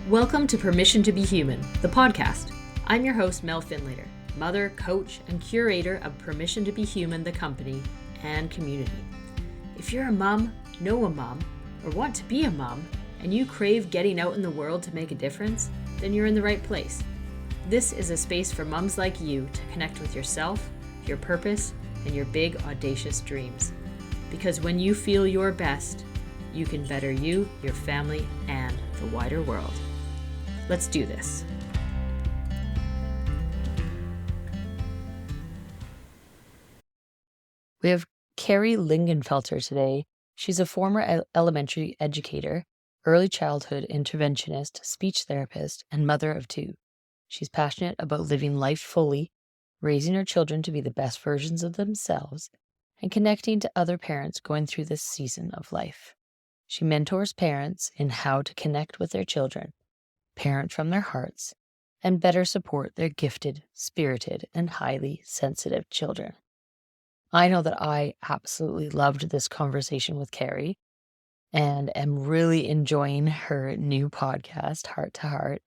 Welcome to Permission to Be Human, the podcast. I'm your host, Mel Findlater, mother, coach, and curator of Permission to Be Human, the company and community. If you're a mom, know a mom, or want to be a mom, and you crave getting out in the world to make a difference, then you're in the right place. This is a space for moms like you to connect with yourself, your purpose, and your big, audacious dreams. Because when you feel your best, you can better you, your family, and the wider world. Let's do this. We have Carrie Lingenfelter today. She's a former elementary educator, early childhood interventionist, speech therapist, and mother of two. She's passionate about living life fully, raising her children to be the best versions of themselves, and connecting to other parents going through this season of life. She mentors parents in how to connect with their children, parent from their hearts, and better support their gifted, spirited, and highly sensitive children. I know that I absolutely loved this conversation with Carrie and am really enjoying her new podcast, Heart to Heart,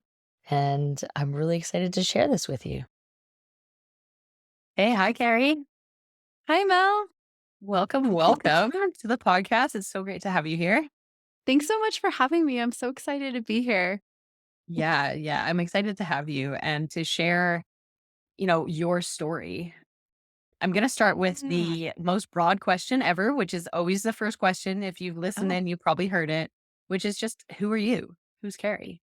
and I'm really excited to share this with you. Hey, hi, Carrie. Hi, Mel. Welcome to the podcast. It's so great to have you here. Thanks so much for having me. I'm so excited to be here. Yeah, I'm excited to have you and to share, your story. I'm going to start with the most broad question ever, which is always the first question. If you've listened in, you probably heard it, which is just, who are you? Who's Carrie?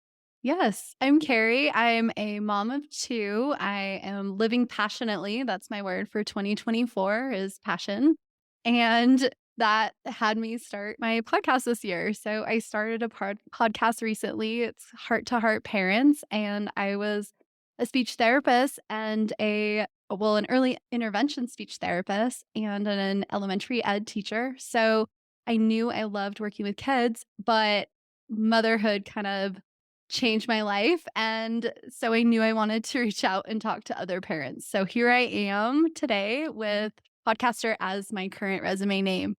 Yes, I'm Carrie. I'm a mom of two. I am living passionately. That's my word for 2024 is passion. And that had me start my podcast this year. So I started a podcast recently. It's Heart to Heart Parents. And I was a speech therapist and an early intervention speech therapist and an elementary ed teacher. So I knew I loved working with kids, but motherhood kind of changed my life. And so I knew I wanted to reach out and talk to other parents. So here I am today with podcaster as my current resume name.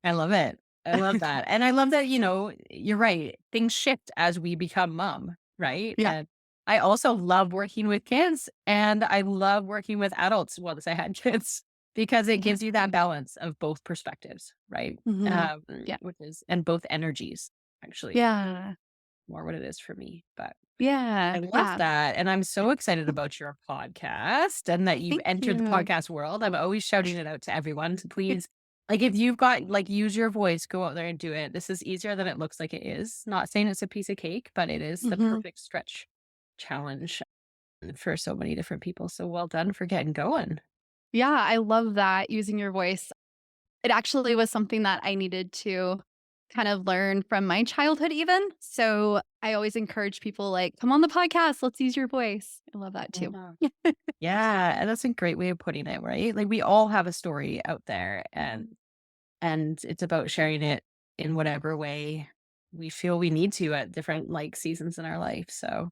I love it. I love that. And I love that, you're right. Things shift as we become mom, right? Yeah. And I also love working with kids and I love working with adults once I had kids because it gives you that balance of both perspectives, right? Yeah. And both energies, actually. Yeah. More what it is for me. But Yeah. I love Yeah. that. And I'm so excited about your podcast and that you've Thank entered the you. podcast world. I'm always shouting it out to everyone to please, like, if you've got, use your voice, go out there and do it. This is easier than it looks like it is. Not saying it's a piece of cake, but it is the perfect stretch challenge for so many different people. So well done for getting going. Yeah. I love that using your voice. It actually was something that I needed to kind of learn from my childhood even. So I always encourage people like, come on the podcast, let's use your voice. I love that too. Yeah, and that's a great way of putting it, right? Like we all have a story out there and it's about sharing it in whatever way we feel we need to at different seasons in our life. So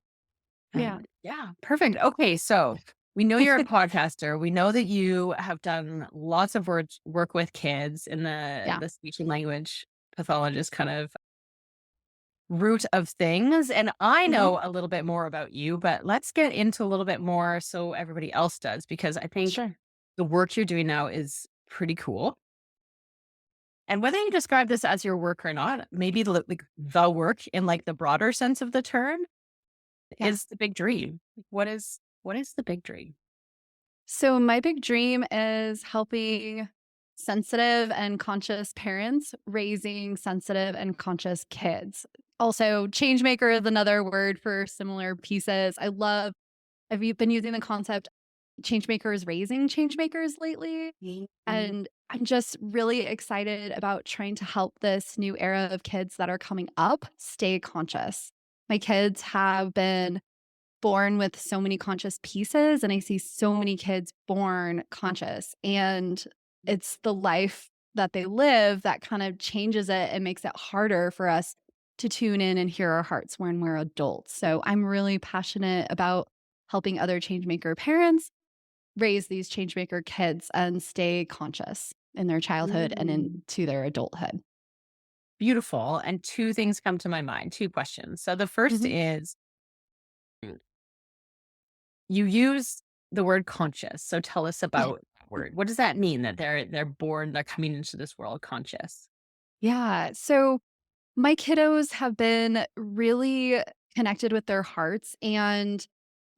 Yeah. yeah, perfect. Okay, so we know you're a podcaster. We know that you have done lots of work with kids in Yeah. the speech and language pathologist kind of root of things. And I know a little bit more about you, but let's get into a little bit more so everybody else does, because I think Sure. the work you're doing now is pretty cool. And whether you describe this as your work or not, maybe the work in the broader sense of the term Yeah. is the big dream. What is the big dream? So my big dream is helping sensitive and conscious parents raising sensitive and conscious kids. Also, change maker is another word for similar pieces. I've been using the concept change makers raising change makers lately. And I'm just really excited about trying to help this new era of kids that are coming up stay conscious. My kids have been born with so many conscious pieces, and I see so many kids born conscious. And it's the life that they live that kind of changes it and makes it harder for us to tune in and hear our hearts when we're adults. So I'm really passionate about helping other changemaker parents raise these changemaker kids and stay conscious in their childhood and into their adulthood. beautiful. And two things come to my mind, two questions. So the first Mhm. is you use the word conscious. So tell us about that word. What does that mean that they're born, they're coming into this world conscious? Yeah. So my kiddos have been really connected with their hearts and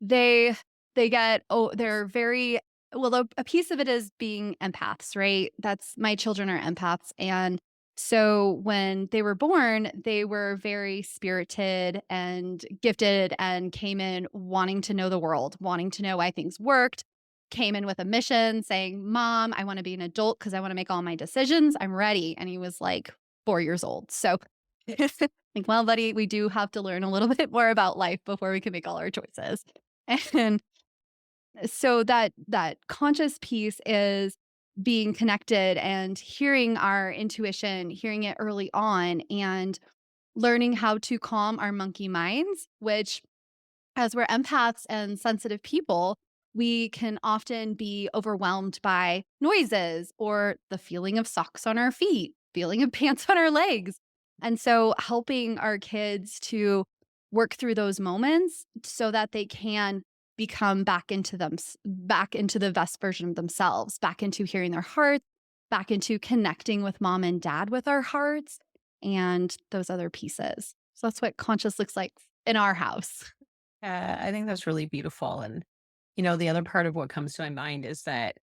they they're very well, a piece of it is being empaths, right? That's my children are empaths, and so when they were born, they were very spirited and gifted and came in wanting to know the world, wanting to know why things worked, came in with a mission saying, "Mom, I wanna be an adult because I wanna make all my decisions. I'm ready." And he was, like, 4 years old. So, like, "Well, buddy, we do have to learn a little bit more about life before we can make all our choices." And so that conscious piece is being connected and hearing our intuition, hearing it early on, and learning how to calm our monkey minds, which as we're empaths and sensitive people, we can often be overwhelmed by noises or the feeling of socks on our feet, feeling of pants on our legs. And so helping our kids to work through those moments so that they can become back into the best version of themselves, back into hearing their hearts, back into connecting with mom and dad with our hearts and those other pieces. So that's what conscious looks like in our house. I think that's really beautiful. And, you know, the other part of what comes to my mind is that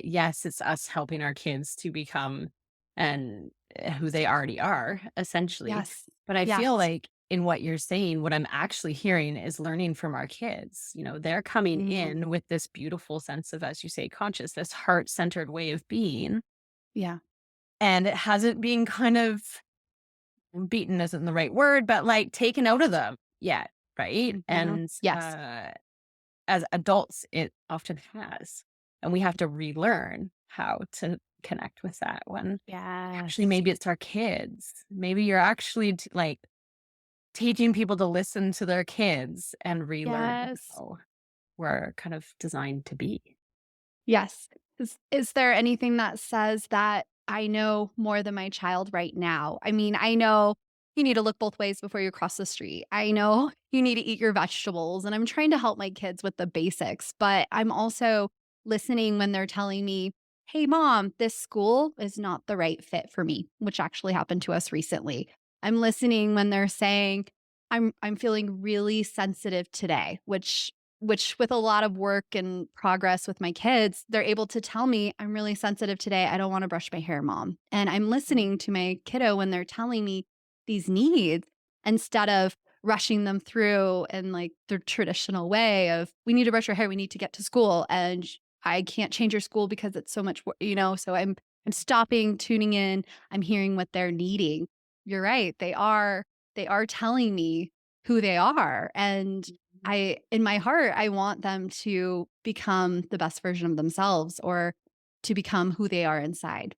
yes, it's us helping our kids to become and who they already are, essentially. Yes. But I feel Yes. like in what you're saying, what I'm actually hearing is learning from our kids. You know, they're coming Mhm. in with this beautiful sense of, as you say, conscious, this heart-centered way of being. Yeah. And it hasn't been kind of beaten isn't the right word, but like taken out of them yet. Right. Mhm. And Yes. as adults, it often has. And we have to relearn how to connect with that when actually Yes. maybe it's our kids. Maybe you're actually like teaching people to listen to their kids and relearn Yes. how we're kind of designed to be. Yes. Is there anything that says that I know more than my child right now? I mean, I know you need to look both ways before you cross the street. I know you need to eat your vegetables, and I'm trying to help my kids with the basics, but I'm also listening when they're telling me, "Hey mom, this school is not the right fit for me," which actually happened to us recently. I'm listening when they're saying, I'm feeling really sensitive today," which with a lot of work and progress with my kids, they're able to tell me, "I'm really sensitive today. I don't wanna brush my hair, mom." And I'm Mhm. listening to my kiddo when they're telling me these needs instead of rushing them through in, like, the traditional way of, "We need to brush your hair. We need to get to school, and I can't change your school because it's so much so I'm stopping, tuning in, I'm hearing what they're needing. You're right. They are telling me who they are, and I in my heart, I want them to become the best version of themselves or to become who they are inside.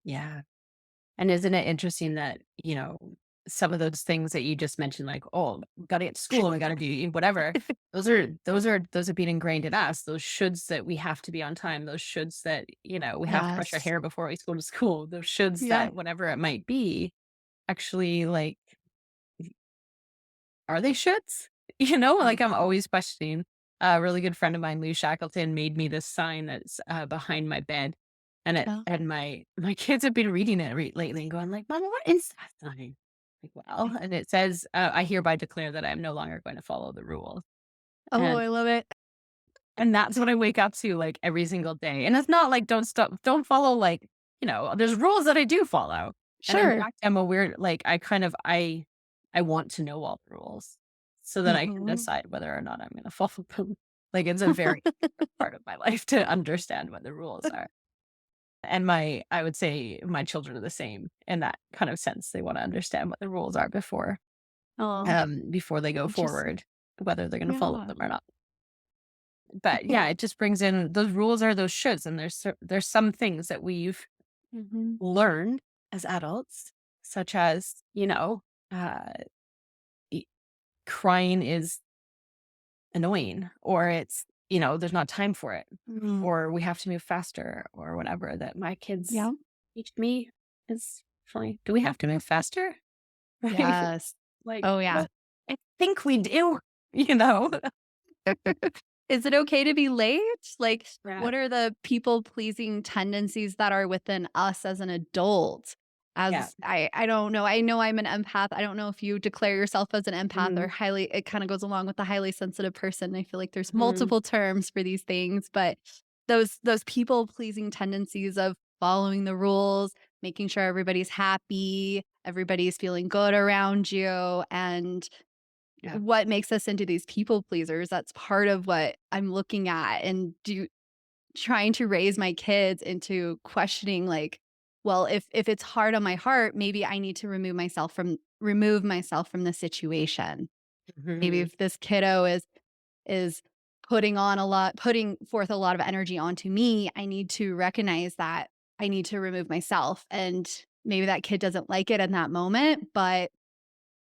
Yeah. And isn't it interesting that, you know, some of those things that you just mentioned, like, oh, gotta get to school, we gotta do whatever. Those are being ingrained in us. Those shoulds that we have to be on time, those shoulds that, you know, we have to brush our Yes. hair before we go to school, those shoulds Yeah. that whatever it might be, actually like, are they shoulds? You know, like I'm Mhm. always questioning. A really good friend of mine, Lou Shackleton, made me this sign that's behind my bed. Yeah. And my kids have been reading it lately and going like, "Mama, what is that sign?" Like, well, and it says, "I hereby declare that I am no longer going to follow the rules." Oh, And I love it. that's what I wake up to like every single day. And it's not like don't follow like, you know, there's rules that I do follow. And in Sure. fact, I'm a weird like I want to know all the rules so that I can Mhm. decide whether or not I'm going to follow them. Like it's a very important part of my life to understand what the rules are. And I would say my children are the same in that kind of sense. They want to understand what the rules are Oh, before they go just forward, whether they're going to follow yeah. them or not. But yeah, it just brings in those rules are those shoulds, and there's some things that we've Mhm. learned as adults, such as, you know, uh, e crying is annoying, or it's, you know, there's not time for it, Mm. or we have to move faster, or whatever that my kids Yeah. teach me is Definitely. Do we have to move faster? Right? Yes. Like, Oh, yeah. well, I think we do, you know? Is it okay to be late? Like, Yeah. what are the people-pleasing tendencies that are within us as an adult? Yeah. As I don't know. I know I'm an empath. I don't know if you declare yourself as an empath or Mhm. highly it kinda goes along with the highly sensitive person. I feel like there's Mhm. multiple terms for these things, but those people-pleasing tendencies of following the rules, making sure everybody's happy, everybody's feeling good around you, and Yeah. what makes us into these people pleasers, that's part of what I'm looking at and trying to raise my kids into questioning like, well, if it's hard on my heart, maybe I need to remove myself from the situation. Maybe Mhm. if this kiddo is putting forth a lot of energy onto me, I need to recognize that I need to remove myself. And maybe that kid doesn't like it in that moment, but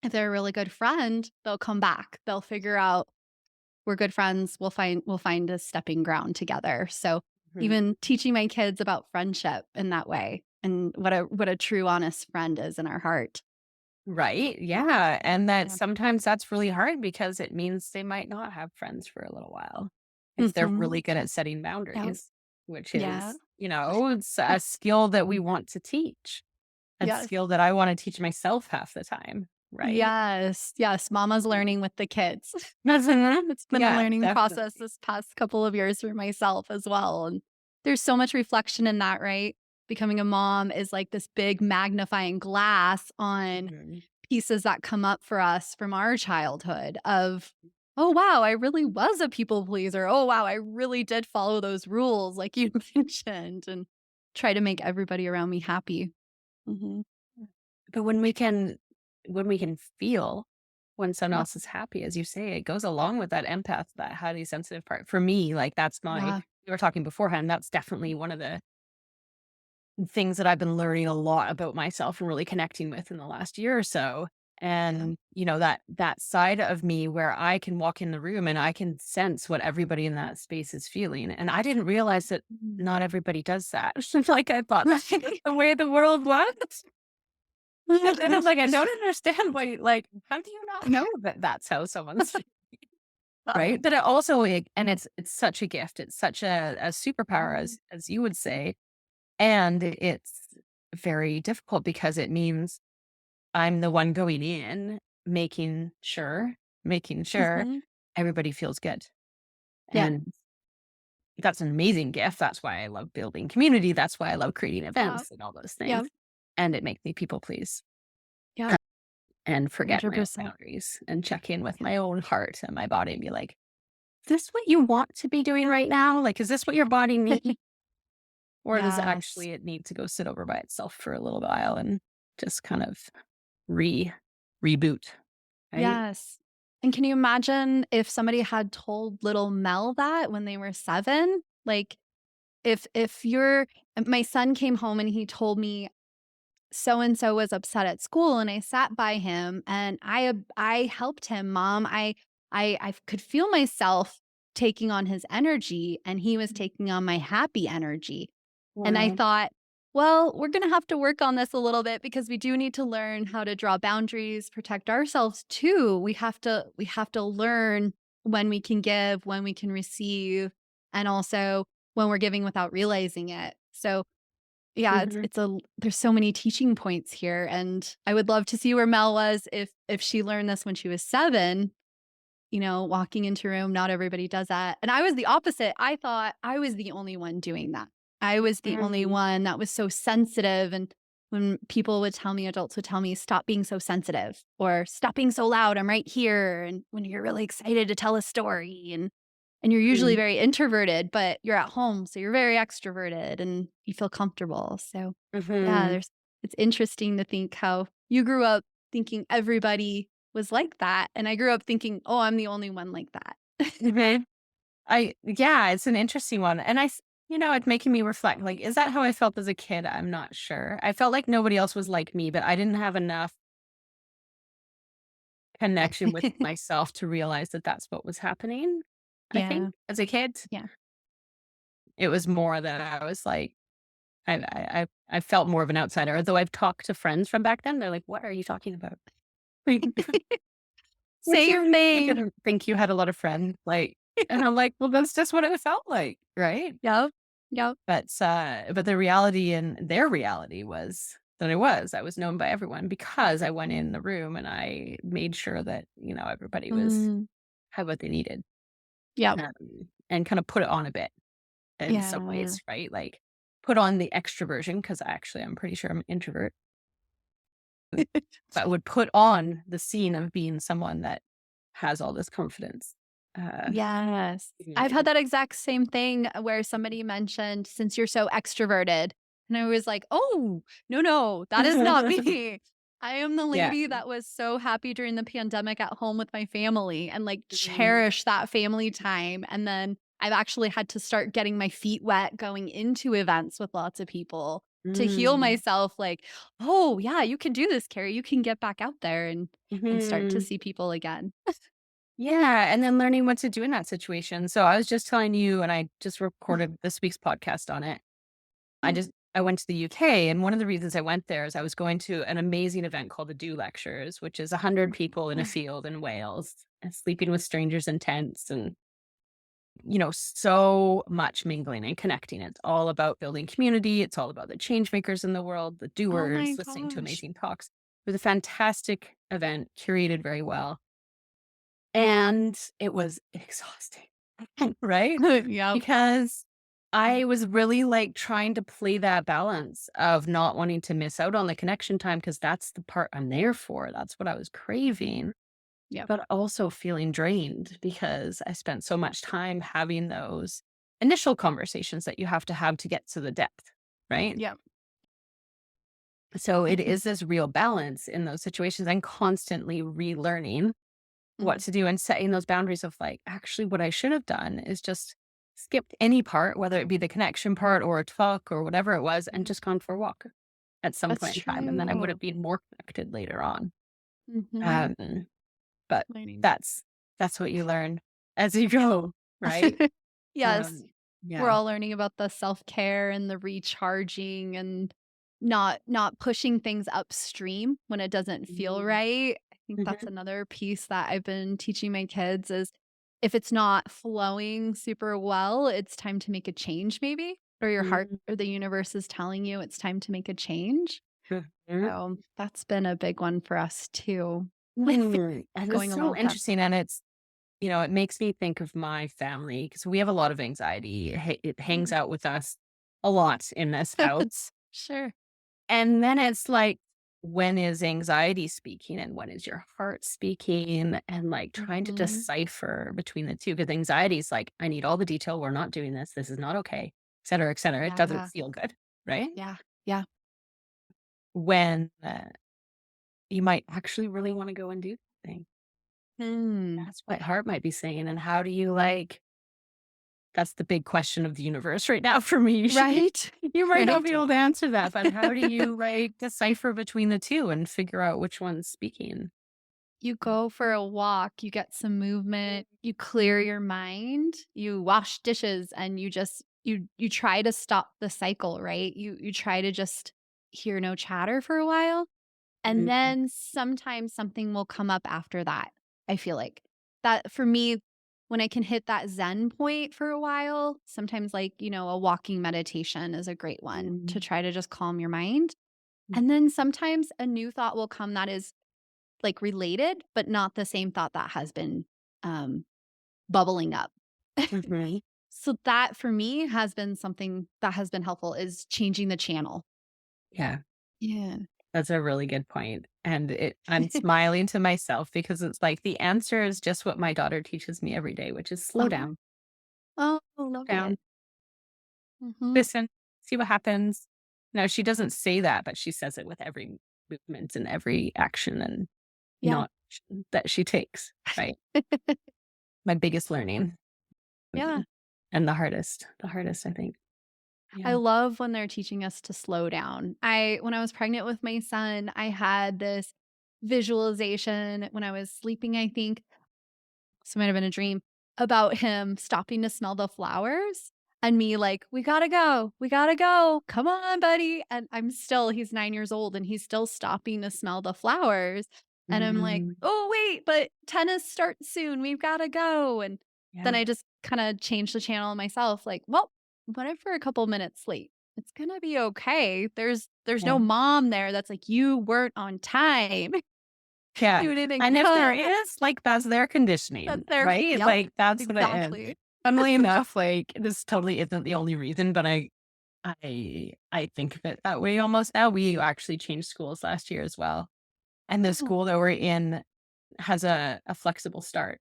if they're a really good friend, they'll come back. They'll figure out we're good friends. We'll find a stepping ground together. So Mhm. even teaching my kids about friendship in that way and what a true honest friend is in our heart. Right, yeah, and that Yeah. sometimes that's really hard because it means they might not have friends for a little while if they're Mhm. really good at setting Yeah. boundaries, which Yeah. is, it's a skill that we want to teach, a Yes. skill that I wanna teach myself half the time, right? Yes. Yes. Mama's learning with the kids. Mhm. It's been a Yeah, learning process definitely. this past couple of years for myself as well, and there's so much reflection in that, right? Becoming a mom is like this big magnifying glass on Mhm. pieces that come up for us from our childhood of, "Oh, wow, I really was a people pleaser. Oh, wow, I really did follow those rules like you mentioned and try to make everybody around me happy." Mhm. But when we can feel when someone Yeah. else is happy, as you say, it goes along with that empath, that highly sensitive part. For me, like that's my Yeah. we were talking beforehand, that's definitely one of the things that I've been learning a lot about myself and really connecting with in the last year or so. Yeah. And, that side of me where I can walk in the room and I can sense what everybody in that space is feeling. And I didn't realize that Mhm. not everybody does that. Like I thought that's the way the world was. And then I'm like, I don't understand why, like, how do you not know that that's how someone's right? But it also, and it's such a gift. It's such a superpower, Mhm. as you would say. And it's very difficult because it means I'm the one going in, making sure Mhm. everybody feels good. Yeah. And that's an amazing gift. That's why I love building community. That's why I love creating Yeah. events and all those Yeah. things. And it makes me people please Yeah. and forget my own 100%. boundaries and check in with Yeah. my own heart and my body and be like, is this what you want to be doing right now? Like, is this what your body needs? Or does Yes. actually it need to go sit over by itself for a little while and just kind of re reboot, right? Yes. And can you imagine if somebody had told little Mel that when they were 7? Like, if you're my son came home and he told me so and so was upset at school and I sat by him and I helped him, mom. I could feel myself taking on his energy and he was taking on my happy energy. And I Wow. thought, well, we're going to have to work on this a little bit because we do need to learn how to draw boundaries, protect ourselves too. We have to learn when we can give, when we can receive, and also when we're giving without realizing it. So yeah, Mhm. there's so many teaching points here, and I would love to see where Mel was if she learned this when she was 7, walking into a room, not everybody does that, and I was the opposite. I thought I was the only one doing that. I was the only Mhm. one that was so sensitive, and when people would tell me adults would tell me, "Stop being so sensitive," or "Stop being so loud, I'm right here," and when you're really excited to tell a story, and you're usually Mhm. very introverted, but you're at home, so you're very extroverted and you feel comfortable. So, yeah, Mhm. it's interesting to think how you grew up thinking everybody was like that, and I grew up thinking, "Oh, I'm the only one like that." Mhm. Yeah, it's an interesting one. And it's making me reflect, like, is that how I felt as a kid? I'm not sure. I felt like nobody else was like me, but I didn't have enough connection with myself to realize that that's what was happening. I Yeah, think as a kid, yeah. it was more that I was like, I I felt more of an outsider, although I've talked to friends from back then. They're like, "What are you talking about?" Like, "Would Same you you thing. didn't think you had a lot of friends?" Like, and I'm like, "Well, that's just what it felt like, right?" Yep. Yep. But the reality and their reality was that I was known by everyone because I went in the room and I made sure that, everybody Mm. had what they needed, Yep. um, and kinda put it on a bit in some Yeah. ways, right? Like, put on the extroversion because actually I'm pretty sure I'm an introvert, but would put on the scene of being someone that has all this confidence. Uh, Yes. I've had mhm. that exact same thing where somebody mentioned, "Since you're so extroverted," and I was like, "Oh, no, no, that is not me. I am the Yeah. lady that was so happy during the pandemic at home with my family and, like, Mhm. cherish that family time," and then I've actually had to start getting my feet wet going into events with lots of people to heal Mm. myself, like, "Oh, yeah, you can do this, Carrie. You can get back out there and start to Mhm. see people again." Yeah, and then learning what to do in that situation. So I was just telling you, and I just recorded this week's podcast on it. Mm. I went to the UK, and one of the reasons I went there is I was going to an amazing event called the Do Lectures, which is 100 people in a field in Wales and sleeping with strangers in tents and so much mingling and connecting. It's all about building community. It's all about the change makers in the world, the Oh doers, my listening to gosh. amazing talks. It was a fantastic event, curated very well. And it was exhausting, right? Yep. Because I was really, like, trying to play that balance of not wanting to miss out on the connection time because that's the part I'm there for. That's what I was craving, Yep. but also feeling drained because I spent so much time having those initial conversations that you have to get to the depth, right? Yep. So it Mhm. is this real balance in those situations and constantly relearning what Mhm. to do and setting those boundaries of like, actually, what I should have done is just skipped any part, whether it be the connection part or a talk or whatever it was, and Mhm. just gone for a walk at some That's point in time. And then I would true. have been more connected later on. Mhm. Um, but Learning. that's what you learn as you go, right? Yes. Um, We're yeah. all learning about the self-care and the recharging and not pushing things upstream when it doesn't feel Mhm. right. I think that's Mhm. another piece that I've been teaching my kids is if it's not flowing super well, it's time to make a change maybe, or your heart Mhm. or the universe is telling you it's time to make a change. Mhm. So, that's been a big one for us too with And it's going along so with that. interesting. And it makes me think of my family because we have a lot of anxiety. It hangs Mm. out with us a lot in this house. Sure. And then it's like, when is anxiety speaking and when is your heart speaking? And like trying to Mhm. decipher between the two. Because anxiety is like, I need all the detail. We're not doing this. This is not okay, et cetera, et cetera. It doesn't Yeah. feel good. Right. Yeah. Yeah. When you might actually really want to go and do something. Hmm. That's what heart might be saying. And how do you like, that's the big question of the universe right now for me. Right? You might not Right? be able to answer that, but how do you like decipher between the two and figure out which one's speaking? You go for a walk, you get some movement, you clear your mind, you wash dishes, and you try to stop the cycle, right? You try to just hear no chatter for a while, and Mhm, then sometimes something will come up after that, I feel like. That for me, when I can hit that zen point for a while, sometimes like, a walking meditation is a great one to mhm, try to just calm your mind. And mhm, then sometimes a new thought will come that is like related, but not the same thought that has been um, bubbling up. mhm. So that for me has been something that has been helpful is changing the channel. Yeah, Yeah. that's a really good point. And I'm smiling to myself because it's like the answer is just what my daughter teaches me every day, which is slow Oh, down, oh, love down, it. Hmm. listen, see what happens. No, she doesn't say that, but she says it with every movement and every action and Yeah. not that she takes, right? My biggest learning. Yeah. Mhm. And the hardest, I think. I Yeah. love when they're teaching us to slow down. When I was pregnant with my son, I had this visualization when I was sleeping, I think. So it might have been a dream about him stopping to smell the flowers. and me like, "We gotta go. We gotta go. Come on, buddy." And he's 9 years old and he's still stopping to smell the flowers. And I'm like, Mm, "Oh, wait, but tennis starts soon. We've gotta go." And then yeah. I just kind of changed the channel myself, like, well, what if we're a couple minutes late? It's gonna be okay. There's Yeah. no mom there that's like, you weren't on time. Yeah. You didn't And if there come. is, like, that's their conditioning, That's their right? Yep, Like, that's what it is. exactly. Funnily enough, like, this totally isn't the only reason, but I think of it that way almost now. We actually changed schools last year as well. And the Oh, school that we're in has a flexible start.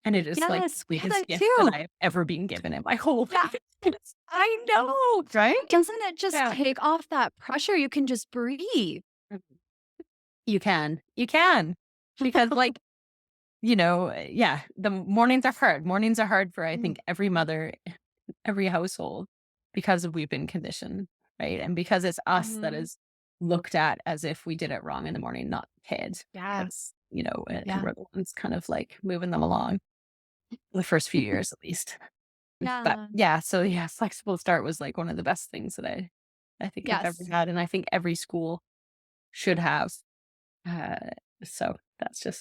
And it is like the yes, we have biggest that gift that too. I've ever been given in my whole Yeah, life. I know. Right? Doesn't it just Yeah. take off that pressure? You can just breathe. You can. You can. Because like, yeah, the mornings are hard. Mornings are hard for I Mm, think every mother, every household because we've been conditioned, right? And because it's us that mhm. is looked at as if we did it wrong in the morning, not the kids. Yeah, Because, yeah, we're the ones kind of like moving them along the first few years at least. But yeah, yeah, so yeah, flexible start was like one of the best things that I think I've ever yes, had. And I think every school should have. Uh, so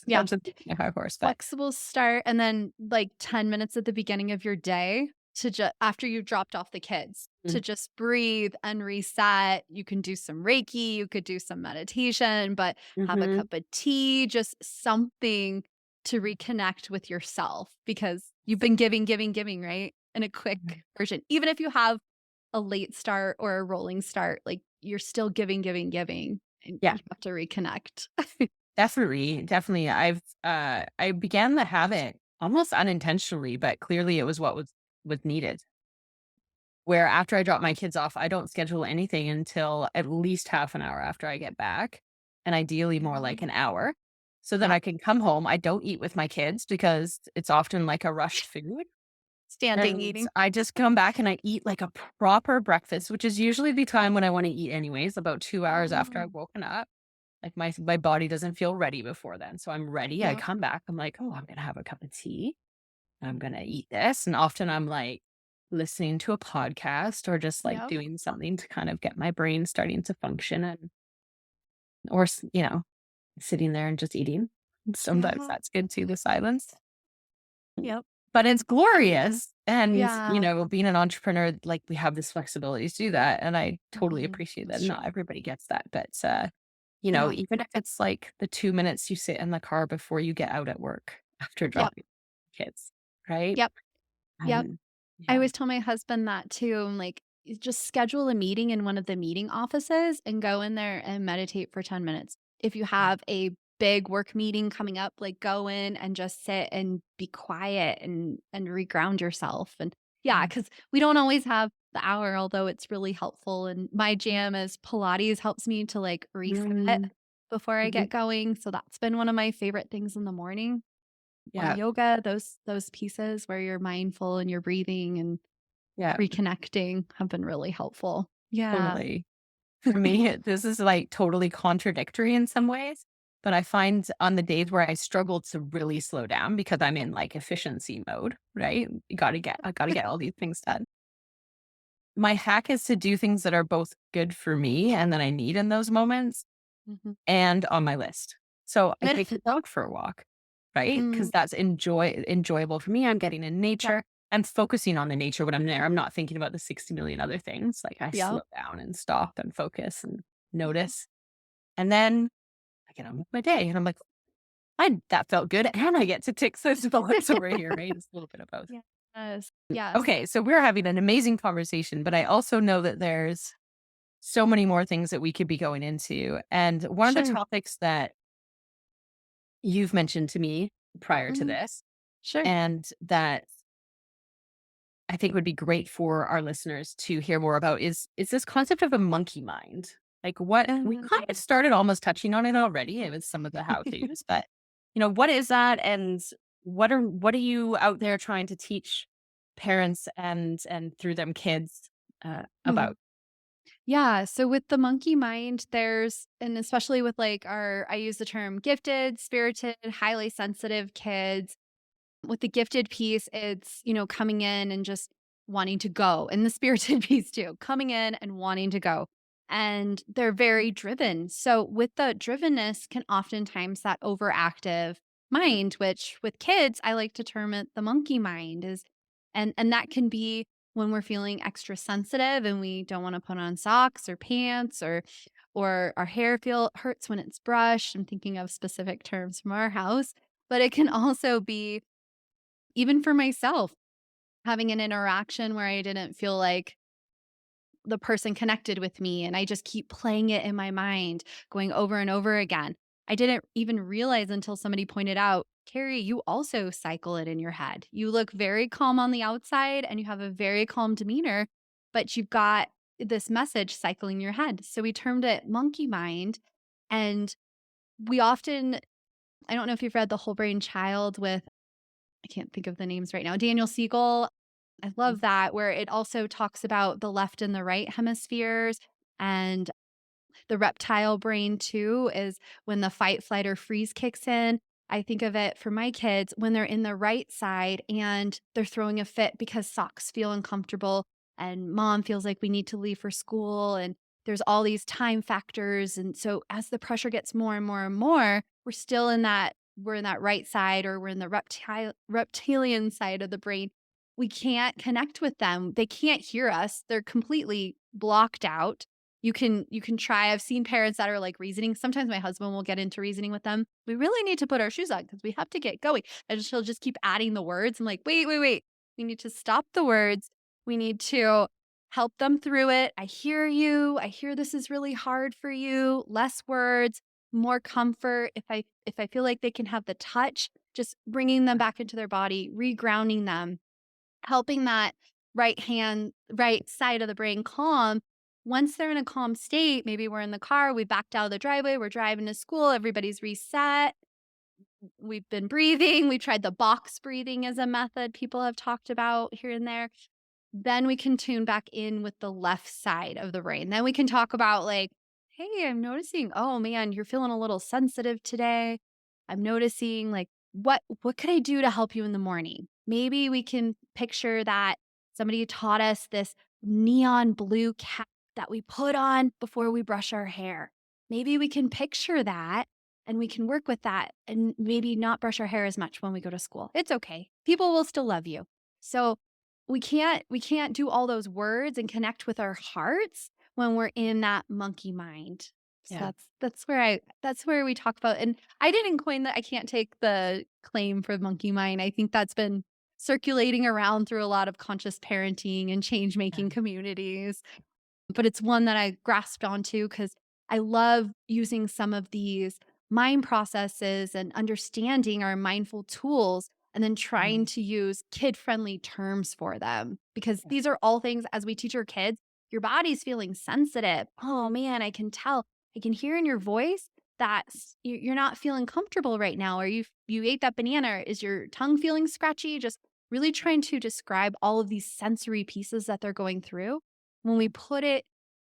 yeah. that's a high horse, but Flexible start and then, like, 10 minutes at the beginning of your day to just after you dropped off the kids, to mm, just breathe and reset. You can do some Reiki, you could do some meditation, but have a mhm, cup of tea, just something to reconnect with yourself because you've been giving, giving, giving, right? In a quick version. Even if you have a late start or a rolling start, like, you're still giving, giving, giving, and yeah. you have to reconnect. Definitely, definitely. I began the habit almost unintentionally, but clearly it was what was needed. Where after I drop my kids off, I don't schedule anything until at least half an hour after I get back, and ideally more like Mm. an hour, so that Yep. I can come home. I don't eat with my kids because it's often like a rushed food, Standing and eating. I just come back and I eat like a proper breakfast, which is usually the time when I want to eat anyways, about 2 hours after I've Mm. woken up. Like, my body doesn't feel ready before then, so I'm ready, I Yep, come back, I'm like, "Oh, I'm gonna have a cup of tea, I'm gonna eat this," and often I'm, like, listening to a podcast or just, like, yep, doing something to kind of get my brain starting to function and or sitting there and just eating. Sometimes yeah, that's good too, the silence. yep, But it's glorious, and, yeah, being an entrepreneur, like, we have this flexibility to do that, and I totally mhm, appreciate that. that's Not true. everybody gets that, but, Yeah, even if it's, like, the 2 minutes you sit in the car before you get out at work after yep, dropping kids, right? yep, yep. And I yeah. always tell my husband that too. I'm like, Just schedule a meeting in one of the meeting offices and go in there and meditate for 10 minutes. If you Yeah. have a big work meeting coming up, like go in and just sit and be quiet and reground yourself." And yeah, Yeah. because we don't always have the hour, although it's really helpful. And my jam is Pilates helps me to like reset Mm, before I mhm. get going. So that's been one of my favorite things in the morning. Or Yeah, yoga, those pieces where you're mindful and you're breathing and yeah, reconnecting have been really helpful. Yeah. totally. For me, this is, like, totally contradictory in some ways, but I find on the days where I struggle to really slow down because I'm in, like, efficiency mode, right? I gotta get all these things done. My hack is to do things that are both good for me and that I need in those moments Mhm. and on my list. So I take the dog for a walk, right? Because Mm, that's enjoyable for me. I'm getting in yep, nature. I'm focusing on the nature when I'm there. I'm not thinking about the 60 million other things. Like, I slow yep. down and stop and focus and notice. And then I get on with my day and I'm like, that felt good. And I get to tick those bullets over here, right? It's a little bit of both. Yes, yes. Okay. So we're having an amazing conversation, but I also know that there's so many more things that we could be going into. And one of the Sure. topics that you've mentioned to me prior to Mhm. this, Sure. and that I think would be great for our listeners to hear more about is this concept of a monkey mind. Like, what we kind Uh, of started almost touching on it already with some of the how to's, but what is that, and what are you out there trying to teach parents and through them kids Mhm. about? Yeah, so with the monkey mind, and especially with like I use the term gifted, spirited, highly sensitive kids. With the gifted piece, it's, coming in and just wanting to go, and the spirited piece too, coming in and wanting to go. And they're very driven. So with the drivenness can oftentimes that overactive mind, which with kids, I like to term it the monkey mind is and that can be when we're feeling extra sensitive and we don't want to put on socks or pants or our hair feel hurts when it's brushed. I'm thinking of specific terms from our house, but it can also be even for myself having an interaction where I didn't feel like the person connected with me and I just keep playing it in my mind, going over and over again. I didn't even realize until somebody pointed out, Carrie, you also cycle it in your head. You look very calm on the outside and you have a very calm demeanor, but you've got this message cycling your head. So we termed it monkey mind. And we often, I don't know if you've read The Whole Brain Child with, I can't think of the names right now, Daniel Siegel. I love that, where it also talks about the left and the right hemispheres and the reptile brain too is when the fight, flight, or freeze kicks in. I think of it for my kids when they're in the right side and they're throwing a fit because socks feel uncomfortable and mom feels like we need to leave for school and there's all these time factors. And so as the pressure gets more and more and more, we're in that right side or we're in the reptilian side of the brain. We can't connect with them. They can't hear us. They're completely blocked out. You can try. I've seen parents that are like reasoning. Sometimes my husband will get into reasoning with them. We really need to put our shoes on because we have to get going. And she'll just keep adding the words. I'm like, wait, wait, wait. We need to stop the words. We need to help them through it. I hear you. I hear this is really hard for you. Less words, more comfort. If I feel like they can have the touch, just bringing them back into their body, regrounding them, helping that right side of the brain calm. Once they're in a calm state, maybe we're in the car, we backed out of the driveway, we're driving to school, everybody's reset. We've been breathing. We tried the box breathing as a method people have talked about here and there. Then we can tune back in with the left side of the brain. Then we can talk about like, hey, I'm noticing, oh man, you're feeling a little sensitive today. I'm noticing like what could I do to help you in the morning? Maybe we can picture that somebody taught us this neon blue cap that we put on before we brush our hair. Maybe we can picture that and we can work with that and maybe not brush our hair as much when we go to school. It's okay. People will still love you. So we can't do all those words and connect with our hearts when we're in that monkey mind. So Yeah. that's where we talk about and I didn't coin that. I can't take the claim for monkey mind. I think that's been circulating around through a lot of conscious parenting and change Yeah. making communities. But it's one that I grasped onto because I love using some of these mind processes and understanding our mindful tools and then trying Mhm. to use kid friendly terms for them because Yeah. these are all things as we teach our kids, your body's feeling sensitive. Oh man, I can tell. I can hear in your voice that you're not feeling comfortable right now or you ate that banana. Is your tongue feeling scratchy? Just really trying to describe all of these sensory pieces that they're going through when we put it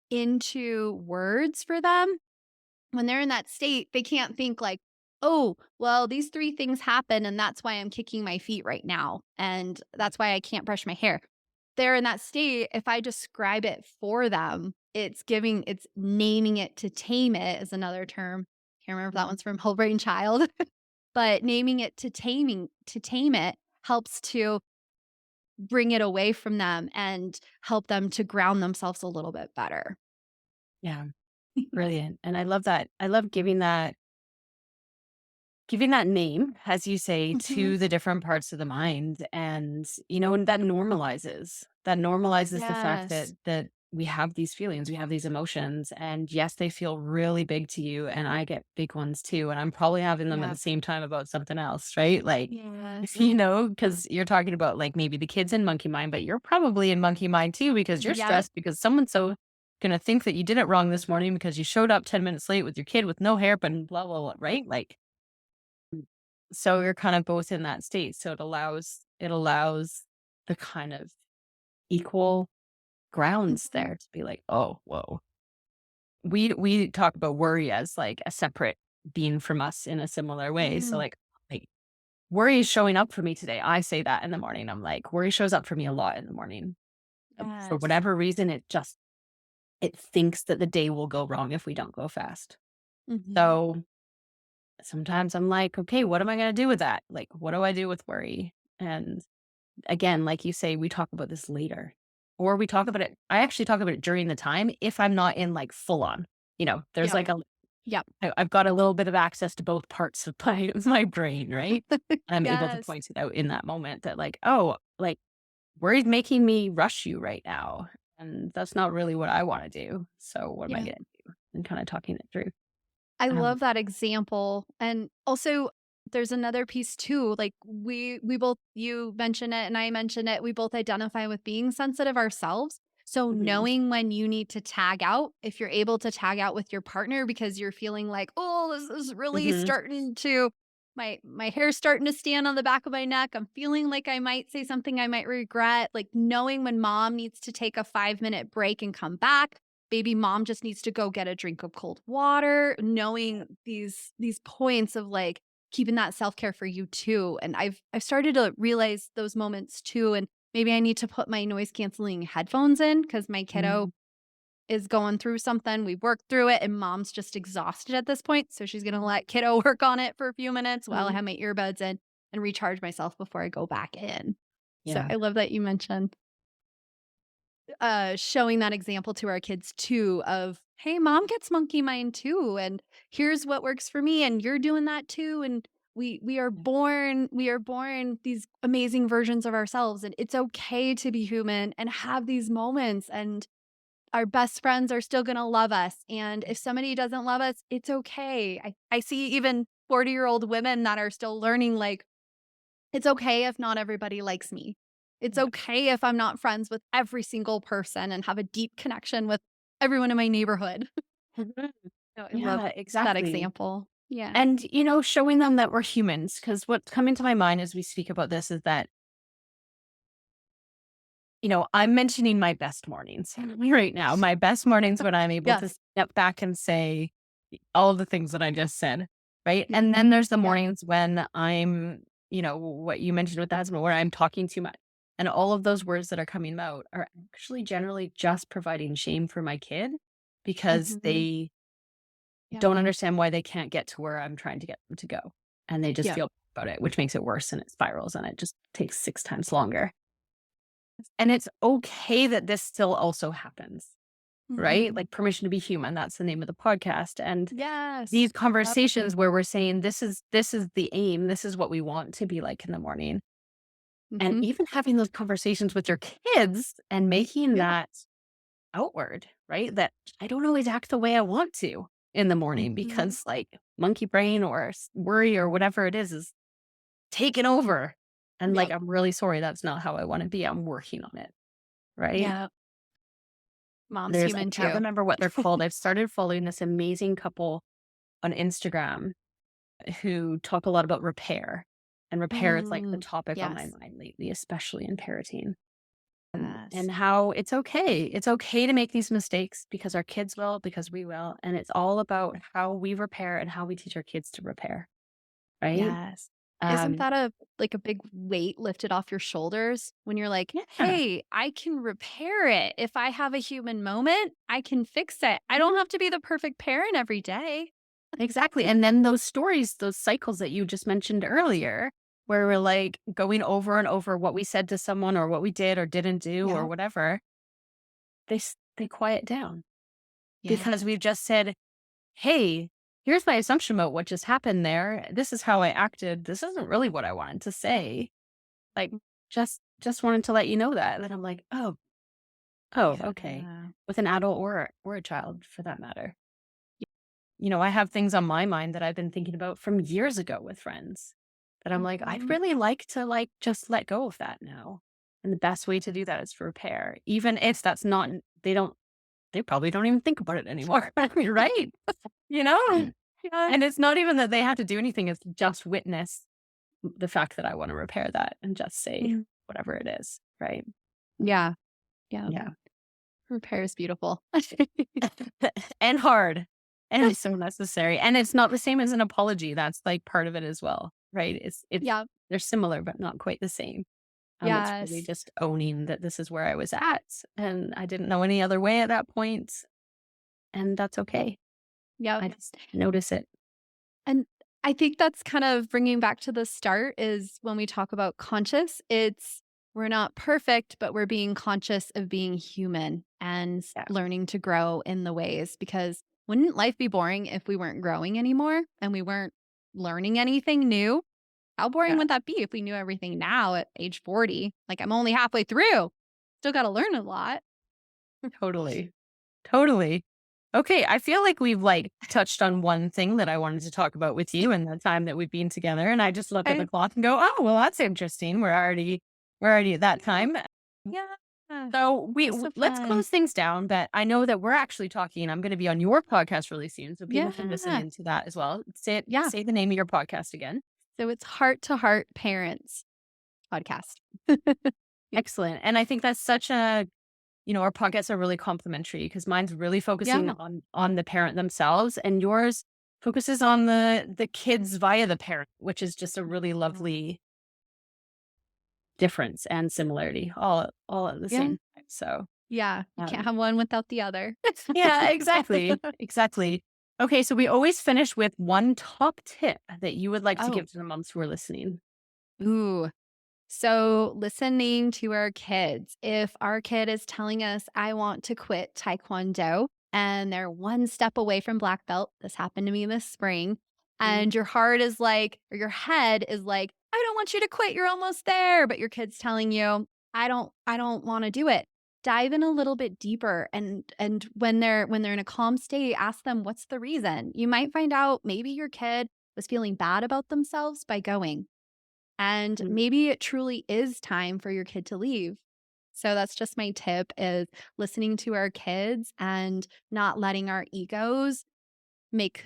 into words for them, when they're in that state, they can't think like, "Oh, well, these 3 things happen and that's why I'm kicking my feet right now, and that's why I can't brush my hair." They're in that state, if I describe it for them, it's naming it to tame it is another term. Can't remember if that Mhm. one's from Whole Brain Child, but naming it to tame it helps to bring it away from them and help them to ground themselves a little bit better. Yeah. Brilliant. And I love that. I love giving that name, as you say, Mhm. to the different parts of the mind. And, and that normalizes the fact that Yes. we have these feelings, we have these emotions. And yes, they feel really big to you. And I get big ones too. And I'm probably having them at the Yep. same time about something else, right? Like, Yes. because you're talking about like maybe the kids in monkey mind, but you're probably in monkey mind too because you're Yep. stressed because someone's so gonna think that you did it wrong this morning because you showed up 10 minutes late with your kid with no hairpin, and blah blah blah, right? Like, so you're kind of both in that state. So it allows the kind of equal grounds Mhm. there to be like, oh, whoa. We talk about worry as like a separate being from us in a similar way. So Mm. like worry is showing up for me today. I say that in the morning. I'm like, worry shows up for me a lot in the morning. For Yes. whatever reason, it thinks that the day will go wrong if we don't go fast. Mhm. So sometimes I'm like, okay, what am I going to do with that? Like, what do I do with worry? And again, like you say, we talk about this later, or we talk about it. I actually talk about it during the time if I'm not in like full on, there's Yep. like Yep. I've got a little bit of access to both parts of my brain, right? I'm able to Yes. point it out in that moment that like, oh, like worry's making me rush you right now. And that's not really what I want to do. So what am I Yeah. going to do? And kind of talking it through. I Um, love that example. And also there's another piece too. Like we both you mention it and I mention it. We both identify with being sensitive ourselves. So mhm, knowing when you need to tag out, if you're able to tag out with your partner because you're feeling like, "Oh, this is really mhm, starting to my hair's starting to stand on the back of my neck. I'm feeling like I might say something I might regret." Like knowing when mom needs to take a 5-minute break and come back, maybe mom just needs to go get a drink of cold water, knowing these points of like keeping that self-care for you too. And I've started to realize those moments too. And maybe I need to put my noise canceling headphones in because my kiddo mhm, is going through something. We worked through it and mom's just exhausted at this point. So she's gonna let kiddo work on it for a few minutes while I mhm. have my earbuds in and recharge myself before I go back in. So Yeah. I love that you mentioned showing that example to our kids too of, "Hey, mom gets monkey mind too, and here's what works for me, and you're doing that too, and we are born these amazing versions of ourselves, and it's okay to be human and have these moments, and our best friends are still gonna love us, and if somebody doesn't love us, it's okay." I see even 40-year-old women that are still learning, like, it's okay if not everybody likes me. It's Yeah. okay if I'm not friends with every single person and have a deep connection with everyone in my neighborhood. Mhm. So I love Yeah, that exactly. example. Yeah. And, showing them that we're humans, because what's coming to my mind as we speak about this is that, I'm mentioning my best mornings right now. My best mornings when I'm able to Yes. step back and say all the things that I just said, right? Yeah. And then there's the Yeah. mornings when I'm, what you mentioned with the husband, where I'm talking too much. And all of those words that are coming out are actually generally just providing shame for my kid because Mhm. they Yeah. don't understand why they can't get to where I'm trying to get them to go. And they just Yeah. feel about it, which makes it worse and it spirals and it just takes 6 times longer. And it's okay that this still also happens, right? Mhm. Like permission to be human, that's the name of the podcast. And Yes. these Yep. conversations where we're saying this is the aim, this is what we want to be like in the morning. And Mhm. even having those conversations with your kids and making Yeah. that outward, right? That I don't always act the way I want to in the morning Mhm. because like monkey brain or worry or whatever it is taking over. And like, Yep. I'm really sorry. That's not how I want to be. I'm working on it. Right. Yeah. Mom's I human can't too. remember what they're called. I've started following this amazing couple on Instagram who talk a lot about repair. And repair is like the Mm. topic on my Yes. mind lately, especially in parenting. Yes. And how it's okay. It's okay to make these mistakes because our kids will, because we will. And it's all about how we repair and how we teach our kids to repair. Right. Yes. Isn't Um, that a big weight lifted off your shoulders when you're like, yeah, "Hey, I can repair it. If I have a human moment, I can fix it. I don't have to be the perfect parent every day." exactly. And then those stories, those cycles that you just mentioned earlier, where we're like going over and over what we said to someone or what we did or didn't do or Yeah. whatever, they quiet down Yeah. because we've just said, hey, here's my assumption about what just happened there. This is how I acted. This isn't really what I wanted to say. Like, just wanted to let you know that. And then I'm like, oh, okay. Yeah. With an adult or a child for that matter. I have things on my mind that I've been thinking about from years ago with friends that I'm like, I'd Mhm. really like to like just let go of that now. And the best way to do that is to repair. Even if that's not they probably don't even think about it anymore. Right? You know? Yeah. And it's not even that they have to do anything, it's just witness the fact that I want to repair that and just say Mm. whatever it is. Right. Yeah. Yeah. Yeah. Repair is beautiful. And hard. And it's so necessary. And it's not the same as an apology. That's like part of it as well. Right. It's Yeah. they're similar, but not quite the same. It's really Yes. just owning that this is where I was at, and I didn't know any other way at that point, and that's okay. Yep. I just notice it. And I think that's kind of bringing back to the start is when we talk about conscious, it's we're not perfect, but we're being conscious of being human and Yeah, learning to grow in the ways because wouldn't life be boring if we weren't growing anymore and we weren't learning anything new? How boring yeah, would that be if we knew everything now at age 40? Like I'm only halfway through. Still got to learn a lot. totally. Totally. Okay, I feel like we've, like, touched on one thing that I wanted to talk about with you in the time that we've been together, and I just look at the Okay. clock and go, "Oh, well, that's interesting. We're already at that time." Yeah. So So let's fun. close things down, but I know that we're actually talking I'm gonna be on your podcast really soon, so people can listen Yeah. into that as well. Yeah. Say the name of your podcast again. So it's Heart to Heart Parents podcast. Yeah. Excellent, and I think that's such a our podcasts are really complementary because mine's really focusing Yeah. on the parent themselves, and yours focuses on the kids via the parent, which is just a really lovely difference and similarity all at the Yeah. same time. So, Yeah. You can't um, have one without the other. yeah, exactly, exactly. Okay, so we always finish with one top tip that you would like to Oh, give to the moms who are listening. ooh. So, listening to our kids, if our kid is telling us, I want to quit Taekwondo, and they're one step away from black belt, this happened to me this spring, Mm, and your heart is like, or your head is like, I don't want you to quit. You're almost there. But your kid's telling you, I don't want to do it. Dive in a little bit deeper and when they're in a calm state, ask them what's the reason. You might find out maybe your kid was feeling bad about themselves by going. And mm, maybe it truly is time for your kid to leave. So that's just my tip is listening to our kids and not letting our egos make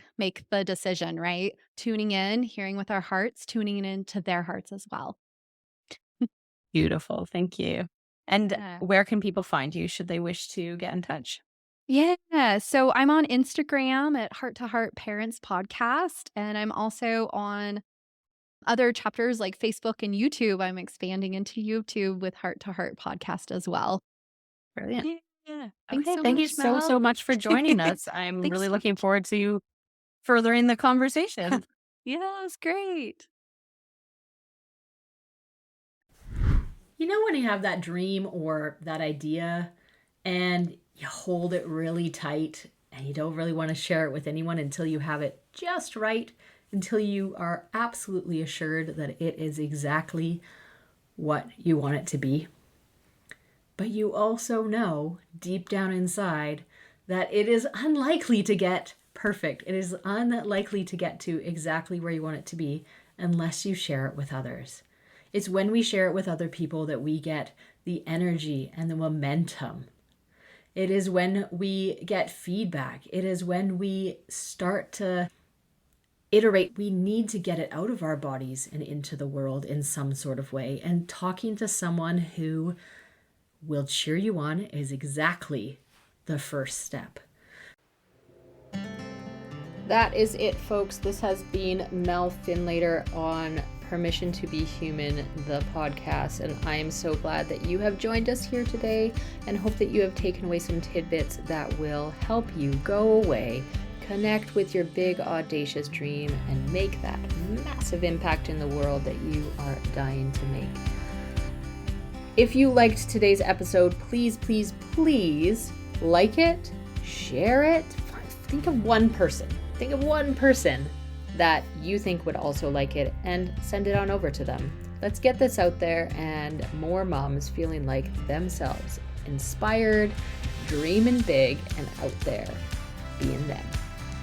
the decision, right? Tuning in, hearing with our hearts, tuning into their hearts as well. beautiful, thank you. And Yeah. where can people find you should they wish to get in touch? Yeah. So I'm on Instagram at Heart to Heart Parents Podcast. And I'm also on other chapters like Facebook and YouTube. I'm expanding into YouTube with Heart to Heart Podcast as well. Brilliant. Yeah. Thanks Okay, so thank you much, so, Mel. so much for joining us. I'm Thanks really so looking much. forward to furthering the conversation. Yeah, it was great. You know when you have that dream or that idea and you hold it really tight and you don't really want to share it with anyone until you have it just right, until you are absolutely assured that it is exactly what you want it to be. But you also know deep down inside that it is unlikely to get perfect. It is unlikely to get to exactly where you want it to be unless you share it with others. It's when we share it with other people that we get the energy and the momentum. It is when we get feedback. It is when we start to iterate. We need to get it out of our bodies and into the world in some sort of way. And talking to someone who will cheer you on is exactly the first step. That is it, folks. This has been Mel Findlater on Permission to Be Human, the podcast. And I am so glad that you have joined us here today and hope that you have taken away some tidbits that will help you go away, connect with your big, audacious dream, and make that massive impact in the world that you are dying to make. If you liked today's episode, please, please, please like it, share it. Think of one person. Think of one person that you think would also like it and send it on over to them. Let's get this out there and more moms feeling like themselves, inspired, dreaming big, and out there being them.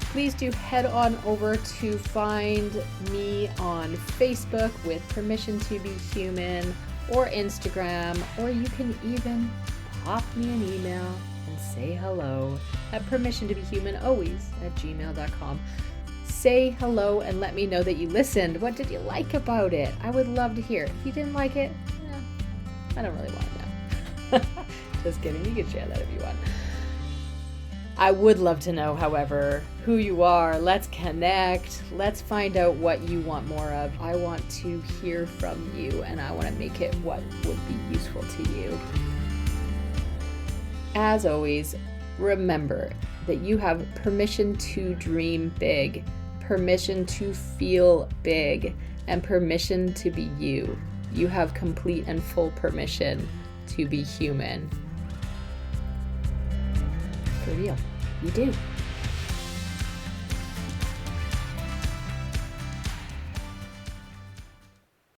Please do head on over to find me on Facebook with Permission to Be Human or Instagram, or you can even pop me an email and say hello at permissiontobehumanalways@gmail.com. Say hello and let me know that you listened. What did you like about it? I would love to hear. If you didn't like it, I don't really want to know. Just kidding. You can share that if you want. I would love to know, however, who you are. Let's connect. Let's find out what you want more of. I want to hear from you, and I want to make it what would be useful to you. As always, remember that you have permission to dream big, permission to feel big, and permission to be you. You have complete and full permission to be human. For real, you do.